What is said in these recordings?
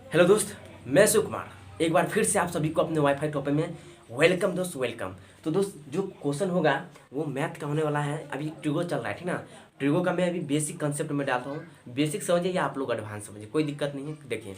Hello दोस्त, मैं शिव कुमार एक बार फिर से आप सभी को अपने वाईफाई टॉपिक में वेलकम दोस्त, वेलकम। तो दोस्त, जो क्वेश्चन होगा वो मैथ का होने वाला है। अभी ट्रिगो चल रहा है, ठीक ना। ट्रिगो का मैं अभी बेसिक कंसेप्ट में डालता हूँ। बेसिक समझिए या आप लोग एडवांस समझिए, कोई दिक्कत नहीं है। देखिए,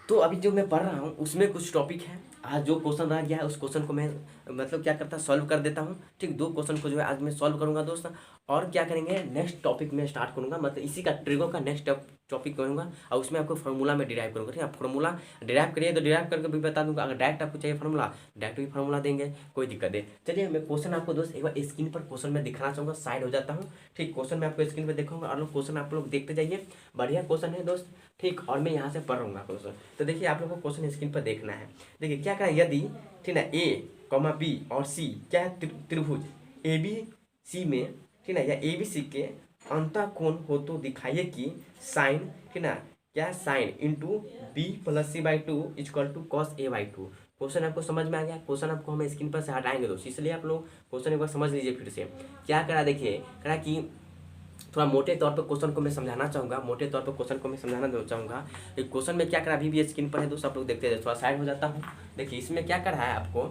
तो अभी जो मैं पढ़ रहा हूँ उसमें कुछ टॉपिक है। आज जो क्वेश्चन रह गया है उस क्वेश्चन को मैं मतलब क्या करता सॉल्व कर देता हूँ। ठीक, दो क्वेश्चन को जो है आज मैं सॉल्व करूंगा दोस्त। और क्या करेंगे, नेक्स्ट टॉपिक में स्टार्ट करूंगा, मतलब इसी का ट्रिगो का नेक्स्ट टॉपिक करूंगा। और उसमें आपको फार्मूला में डिराइव करूंगा। ठीक है, फार्मूला डिराइव करिए तो डिराइव करके भी बता दूंगा। अगर डायरेक्ट आपको चाहिए फार्मूला, डायरेक्ट भी फार्मूला देंगे, कोई दिक्कत नहीं। चलिए, मैं क्वेश्चन आपको दोस्त एक बार स्क्रीन पर क्वेश्चन में दिखाना चाहूंगा। साइड हो जाता हूँ। ठीक, क्वेश्चन मैं आपको स्क्रीन पर दिखाऊंगा और क्वेश्चन आप लोग देखते जाइए। बढ़िया क्वेश्चन है दोस्त। ठीक, और मैं यहाँ से पढ़ रहा क्वेश्चन। तो देखिए, आप लोग को क्वेश्चन स्क्रीन पर देखना है। देखिए क्या करें, यदि ठीक है ए कॉमा बी और सी क्या है, त्रिभुज ए बी सी में, ठीक है, या ए बी सी के अंतःकोण हो तो दिखाइए कि साइन, ठीक है, क्या sine into B plus C by two equal to cos A by two. Question आपको समझ में आ गया। क्वेश्चन आपको हम स्क्रीन पर से हटाएंगे दोस्त, इसलिए आप लोग क्वेश्चन एक बार समझ लीजिए फिर से। क्या करा, देखिए करा कि थोड़ा मोटे तौर पर क्वेश्चन को मैं समझाना चाहूँगा। मोटे तौर पर क्वेश्चन को मैं समझाना चाहूँगा। क्वेश्चन में क्या करा, अभी भी स्क्रीन पर है दोस्त, आप लोग देखते हैं। थोड़ा साइड हो जाता हूँ। देखिए, इसमें क्या करा है आपको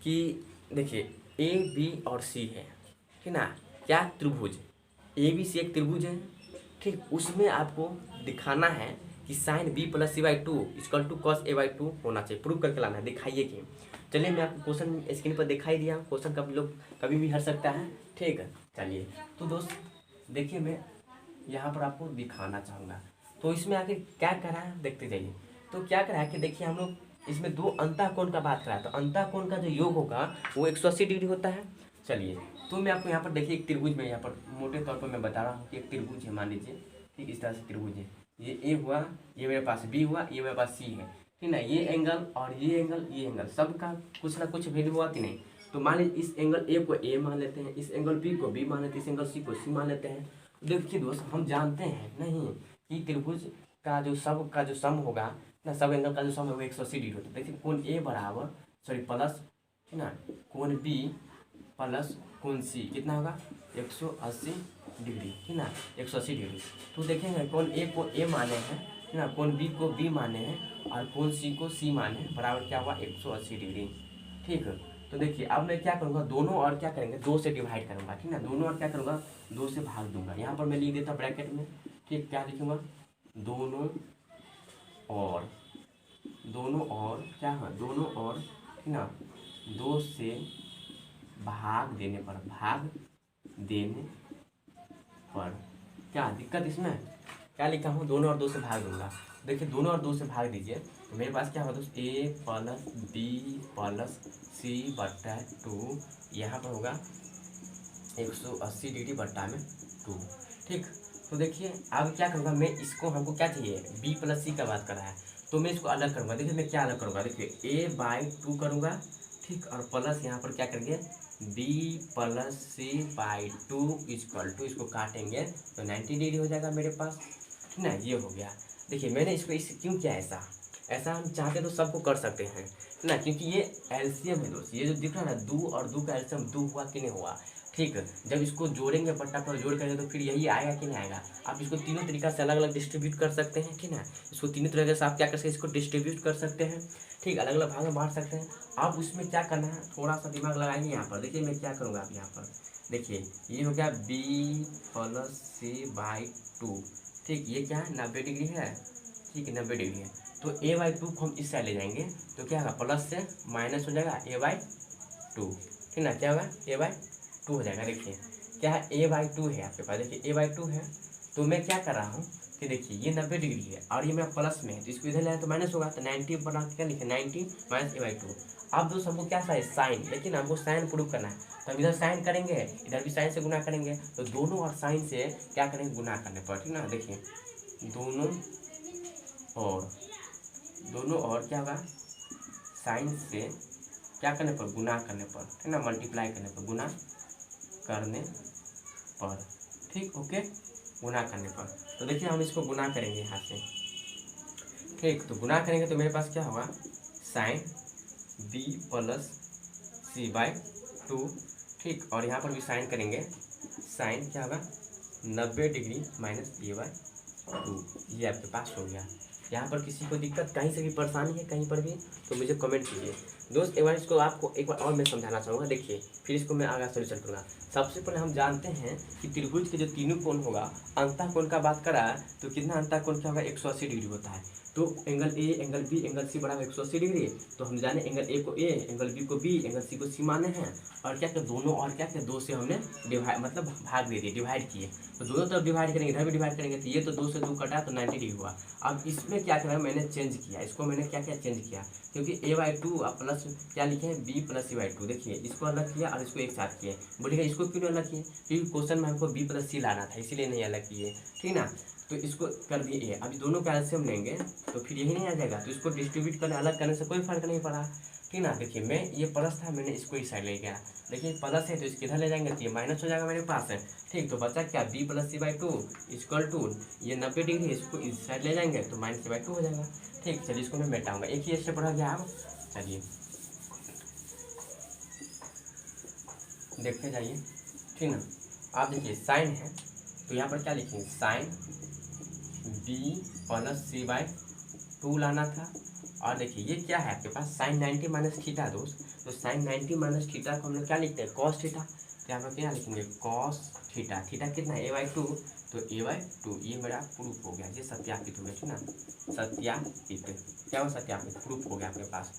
कि देखिए ए बी और सी है, ठीक ना। क्या त्रिभुज ए बी सी एक त्रिभुज है। ठीक, उसमें आपको दिखाना है कि sine B plus C by two equal to cos A by two होना चाहिए। प्रूव करके लाना है, दिखाइए कि। चलिए, मैं आपको क्वेश्चन स्क्रीन पर दिखाई दिया। क्वेश्चन कभी लोग कभी भी हट सकता है। ठीक है, चलिए। तो दोस्त देखिए, मैं यहाँ पर आपको दिखाना चाहूँगा। तो इसमें आके क्या करा है देखते जाइए। तो क्या करा है कि देखिए, हम लोग इसमें दो अंतःकोण का बात करा है। तो अंतःकोण का जो योग होगा वो 180 डिग्री होता है। चलिए, तो मैं आपको यहाँ पर देखिए एक त्रिभुज में यहाँ पर मोटे तौर पर मैं बता रहा हूँ कि एक त्रिभुज है, मान लीजिए। ठीक, इस तरह से त्रिभुज है। ये ए हुआ, ये मेरे पास बी हुआ, ये मेरे पास सी है। ठीक ना, ये एंगल और ये एंगल, ये एंगल सबका कुछ ना कुछ वैल्यू हुआ कि नहीं। तो मान लीजिए इस एंगल ए को ए मान लेते हैं, इस एंगल बी को बी मान लेते हैं, इस एंगल सी को सी मान लेते हैं। देखिए दोस्त, हम जानते हैं नहीं कि त्रिभुज का जो सम होगा ना, सब एंगल का जो सम है वो 180 डिग्री होता है। देखिए, कोण ए बराबर सॉरी प्लस, है ना, कोण बी प्लस कोण सी कितना होगा 180 डिग्री, है ना, 180 डिग्री। तो देखेंगे कोण ए को ए माने हैं, है ना, कोण बी को बी माने हैं और कोण सी को सी माने हैं, बराबर क्या हुआ 180 डिग्री। ठीक है, तो देखिए अब मैं क्या करूँगा, दोनों और क्या करेंगे, दो से डिवाइड करूँगा। ठीक है, दोनों और क्या करूँगा, दो से भाग दूंगा। यहाँ पर मैं लिख देता ब्रैकेट में। ठीक, क्या लिखूँगा, दोनों और, दोनों और क्या है, दोनों और, ठीक ना, दो से भाग देने पर, भाग देने पर क्या दिक्कत इसमें, क्या लिखा हूँ, दोनों और दो से भाग दूंगा। देखिए, दोनों और दो से भाग दीजिए तो मेरे पास क्या होगा दोस्त, ए प्लस बी प्लस सी बट्टा टू, यहाँ पर होगा 180 डिग्री बट्टा में टू। ठीक, तो देखिए अब क्या करूँगा मैं, इसको हमको क्या चाहिए, बी प्लस सी का बात कर रहा है, तो मैं इसको अलग करूँगा। देखिए मैं क्या अलग करूँगा, देखिए ए बाई टू करूँगा। ठीक, और प्लस यहाँ पर क्या करेंगे, B plus C by two equal to, इसको काटेंगे तो 90 डिग्री हो जाएगा मेरे पास। ठीक ना, ये हो गया। देखिए मैंने इसको इस क्यों किया ऐसा, ऐसा हम चाहते तो सबको कर सकते हैं ना, क्योंकि ये एलसीएम है दोस्त। ये जो दिख रहा है ना, दो और दो का एलसीएम दो हुआ कि नहीं हुआ। ठीक, जब इसको जोड़ेंगे पट्टा पर जोड़ करेंगे तो फिर यही आएगा कि नहीं आएगा। आप इसको तीनों तरीका से अलग अलग डिस्ट्रीब्यूट कर सकते हैं। ठीक है, इसको तीनों तरीके से आप क्या कर सकते हैं, इसको डिस्ट्रीब्यूट कर सकते हैं। ठीक, अलग अलग भाग में बांट सकते हैं। आप उसमें क्या करना है, थोड़ा सा दिमाग लगाएंगे यहाँ पर। देखिए मैं क्या करूँगा आप यहाँ पर, देखिए ये हो गया B plus C by two. ठीक, ये क्या है 90 डिग्री है। ठीक है, 90 डिग्री है। तो ए बाई टू को हम इस साइड ले जाएंगे तो क्या होगा, प्लस से माइनस हो जाएगा ए बाई टू। ठीक ना, क्या होगा ए बाई टू हो जाएगा। देखिए क्या है, ए बाई टू है आपके पास। देखिए ए बाई टू है, तो मैं क्या कर रहा हूँ कि देखिए ये 90 डिग्री है और ये मेरा प्लस में है, तो इसको इधर ले आए तो माइनस होगा। तो 90 बना के क्या लिखे, 90 माइनस ए बाई टू। अब दोस्त हमको क्या चाहिए, साइन, लेकिन हमको साइन प्रूव करना है। तो हम इधर साइन करेंगे, इधर भी साइन से गुना करेंगे, तो दोनों और साइन से क्या करेंगे, गुना करने पर। ठीक ना, देखिए दोनों और, दोनों और क्या होगा, साइन से क्या करने पर, गुना करने पर। ठीक ना, मल्टीप्लाई करने पर, गुना करने पर। ठीक, ओके, गुना करने पर। तो देखिए हम इसको गुना करेंगे यहाँ से। ठीक, तो गुना करेंगे तो मेरे पास क्या होगा, sine B plus C by two. ठीक, और यहाँ पर भी साइन करेंगे, साइन क्या होगा 90 degree minus A by to. ये आपके पास हो गया। यहाँ पर किसी को दिक्कत कहीं से भी परेशानी है कहीं पर भी तो मुझे कमेंट कीजिए दोस्त। एक बार इसको आपको एक बार और मैं समझाना चाहूँगा, देखिए फिर इसको मैं आगे सोल्यूशन करूँगा। सबसे पहले हम जानते हैं कि त्रिभुज के जो तीनों कोण होगा, अंतः कोण का बात करा तो कितना अंतः कोण क्या होगा, 180 डिग्री होता है। तो angle A, angle B, angle C बराबर 180 डिग्री। तो हम जाने एंगल ए को ए, एंगल बी को बी, एंगल सी को सी माने हैं। और क्या क्या दोनों, और क्या क्या दो से हमने डिवाइड मतलब भाग दे दिए, डिवाइड किए। तो दोनों तरफ डिवाइड करेंगे, इधर भी डिवाइड करेंगे, तो ये तो 2 से 2 कटा तो 90 डिग्री हुआ। अब इसमें क्या करा मैंने चेंज किया, इसको मैंने क्या क्या चेंज किया, क्योंकि a/2 प्लस क्या लिखे हैं b प्लस c/2। देखिए इसको अलग किया और इसको एक साथ किए। बोलिएगा इसको क्यों अलग किए, क्योंकि क्वेश्चन में हमको b प्लस c लाना था, इसीलिए नहीं अलग किए, ठीक ना। तो इसको कर दिए a। अभी दोनों का एलसीएम लेंगे तो फिर यही नहीं आ जाएगा, तो इसको डिस्ट्रीब्यूट करने अलग करने से कोई फर्क नहीं पड़ा, ठीक ना। देखिए मैं ये प्लस था, मैंने इसको इस साइड ले गया। देखिए प्लस है तो इसके इधर ले जाएंगे तो ये माइनस हो जाएगा मेरे पास है, ठीक। तो बचा क्या, b plus c/2 equal to ये 90 डिग्री, इसको इस साइड ले जाएंगे तो माइनस c/2 हो जाएगा, ठीक। चलिए इसको मैं मिटाऊंगा, एक ही स्टेप रह गया। अब चलिए देखते जाइए, ठीक ना। आप देखिए साइन है तो यहाँ पर क्या लिखेंगे, साइन b प्लस c/2 लाना था। और देखिए ये क्या है आपके पास, साइन 90 माइनस थीटा दोस्त। तो साइन 90 माइनस थीटा को हम लोग क्या लिखते हैं, कॉस थीटा। तो यहाँ पर क्या लिखेंगे, कॉस थीटा। थीटा कितना है, a/2। तो a/2 ये मेरा प्रूफ हो गया, ये सत्यापित हो गया, ठीक ना। सत्यापित क्या हो, सत्यापित प्रूफ हो गया आपके पास,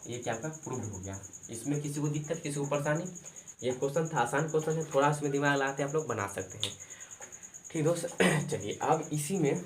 ये क्या आपका प्रूफ हो गया। इसमें किसी को दिक्कत, किसी को परेशानी, ये क्वेश्चन था, आसान क्वेश्चन है, थोड़ा इसमें दिमाग लगाते आप लोग बना सकते हैं, ठीक दोस्त। चलिए अब इसी में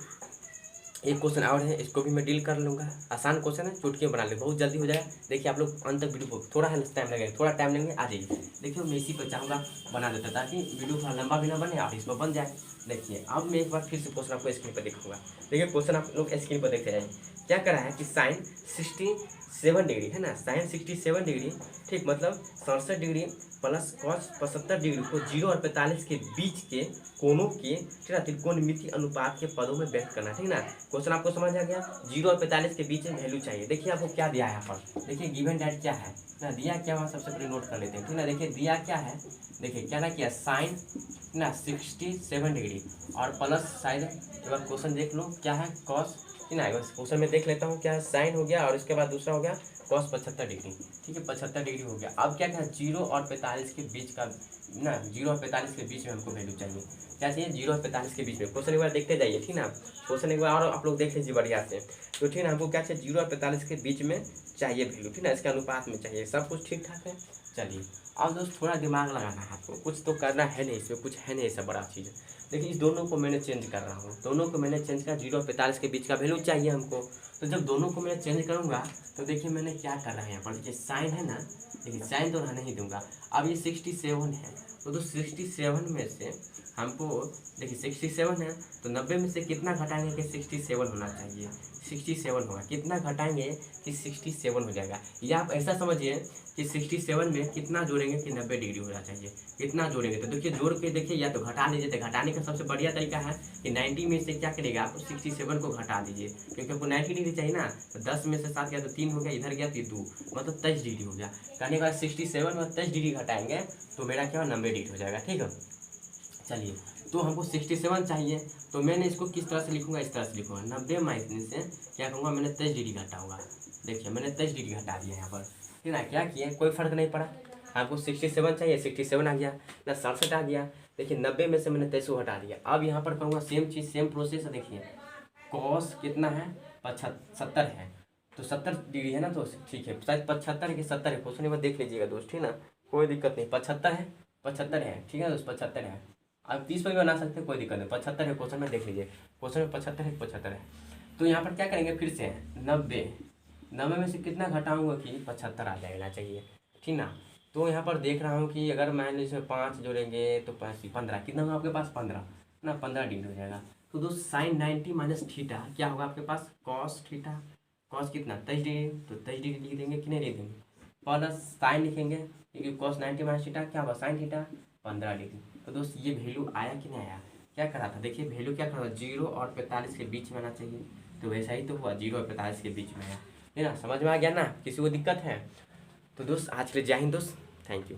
एक क्वेश्चन और है, इसको भी मैं डील कर लूँगा। आसान क्वेश्चन है, चुटकी बना ले, बहुत जल्दी हो जाएगा। देखिए आप लोग अंत तक वीडियो को थोड़ा टाइम लगेगा, थोड़ा टाइम लेंगे, आ जाइए। देखिए मैं इसी पर चाहूँगा बना देता ताकि वीडियो थोड़ा लंबा भी ना बने और इसमें बन जाए। देखिए अब मैं एक बार फिर से क्वेश्चन आपको स्क्रीन पर दिखाऊंगा। देखिए क्वेश्चन आप लोग स्क्रीन पर देखते जाइए। क्या करा है कि साइन 67 डिग्री है ना, साइन 67 डिग्री, ठीक, मतलब 67 डिग्री प्लस कॉस 75 डिग्री को 0 और 45 के बीच के कोणों के, ठीक है, त्रिकोणमिति अनुपात के पदों में व्यक्त करना, ठीक ना। क्वेश्चन आपको समझ आ गया, 0 और 45 के बीच में वैल्यू चाहिए। देखिए आपको क्या दिया है यहाँ पर, देखिए गिवन डेट क्या है ना, दिया क्या हुआ सबसे पहले नोट कर लेते हैं, ठीक ना। देखिए दिया क्या है, देखिए क्या ना किया, साइन ना 67 डिग्री और प्लस शायद एक बार क्वेश्चन देख लो क्या है, कॉस, ठीक ना। क्वेश्चन में देख लेता हूँ क्या है, साइन हो गया और इसके बाद दूसरा हो गया कॉस 75 डिग्री, ठीक है, 75 डिग्री हो गया। अब क्या क्या 0 और 45 के बीच का ना, 0 और 45 के बीच में हमको वैल्यू चाहिए, क्या चाहिए, 0 और 45 के बीच में। क्वेश्चन एक बार देखते जाइए, ठीक ना, क्वेश्चन एक बार और आप लोग देख लीजिए बढ़िया से। तो ठीक है, हमको क्या चाहिए, 0 और 45 के बीच में चाहिए वैल्यू, ठीक ना, इसके अनुपात में चाहिए, सब कुछ ठीक ठाक है। चलिए अब दोस्त थोड़ा दिमाग लगाना है आपको, कुछ तो करना है नहीं, इसमें कुछ है नहीं ऐसा बड़ा चीज़। देखिए इस दोनों को मैंने चेंज कर रहा हूँ, दोनों को मैंने चेंज कर, 0 और 45 के बीच का वैल्यू चाहिए हमको। तो जब दोनों को मैं चेंज करूँगा तो देखिए मैंने क्या कर रहा है यहाँ पर, देखिए साइन है ना, देखिए साइन तो रहने ही दूंगा। अब ये 67 है तो 67 में से हमको, देखिए 67 है तो 90 में से कितना घटाएंगे कि 67 होना चाहिए, 67 होगा, कितना घटाएंगे कि 67 हो जाएगा। या आप ऐसा समझिए कि 67 में कितना जोड़ेंगे कि 90 डिग्री होना चाहिए, कितना जोड़ेंगे। तो देखिए जोड़ के देखिए या तो घटा लीजिए, तो घटाने का सबसे बढ़िया तरीका है कि 90 में से क्या करेगा, आप 67 को घटा दीजिए, क्योंकि आपको 90 डिग्री चाहिए ना। तो 10 में से 7 गया तो 3 हो गया, इधर गया तो 2, मतलब 23 डिग्री हो गया। कहने के बाद 67 में 23 डिग्री घटाएंगे तो मेरा क्या 90 डिग्री हो जाएगा, ठीक है। चलिए तो हमको 67 चाहिए, तो मैंने इसको किस तरह से लिखूंगा, इस तरह से लिखूंगा, 90 माइनस से क्या कहूँगा, मैंने 23 डिग्री घटाऊंगा। देखिए मैंने 23 डिग्री घटा दिया यहाँ पर, ठीक है ना। क्या किया, कोई फर्क नहीं पड़ा, आपको 67 चाहिए, 67 आ गया ना, 67 आ गया। देखिए 90 में से मैंने 23 को हटा दिया। अब यहाँ पर करूँगा सेम चीज़, सेम प्रोसेस है। देखिए कॉस कितना है, 70 है, तो 70 डिग्री है ना, तो ठीक है, शायद 75 के 70 है, क्वेश्चन एक बार देख लीजिएगा दोस्त, ठीक ना, कोई दिक्कत नहीं। 75 है, 75 है, ठीक है दोस्त, 75 है। आप 30 पर भी बना सकते हैं, कोई दिक्कत नहीं, 75 है क्वेश्चन में, देख लीजिए क्वेश्चन में 75 है, 75 है। तो यहाँ पर क्या करेंगे, फिर से 90 में से कितना घटाऊंगा कि 75 आ जाना चाहिए, ठीक ना। तो यहाँ पर देख रहा हूँ कि अगर मान लीजिए 5 जोड़ेंगे तो 15, कितना होगा आपके पास, 15 ना, 15 डिग्री हो जाएगा। तो दोस्त साइन 90 माइनस थीटा क्या होगा आपके पास, कॉस थीटा, कॉस कितना 23 डिग्री, तो 23 डिग्री लिख देंगे कि नहीं लिख देंगे, प्लस साइन लिखेंगे, क्योंकि कॉस 90 माइनस थीटा क्या होगा, साइन थीटा 15 डिग्री। तो दोस्त ये वैल्यू आया कि नहीं आया, क्या करा था, देखिए वैल्यू क्या करा था, 0 और 45 के बीच में आना चाहिए, तो वैसा ही तो हुआ, 0 और 45 के बीच में आया, है ना। समझ में आ गया ना, किसी को दिक्कत है। तो दोस्त आज के लिए जय हिंद दोस्त, थैंक यू।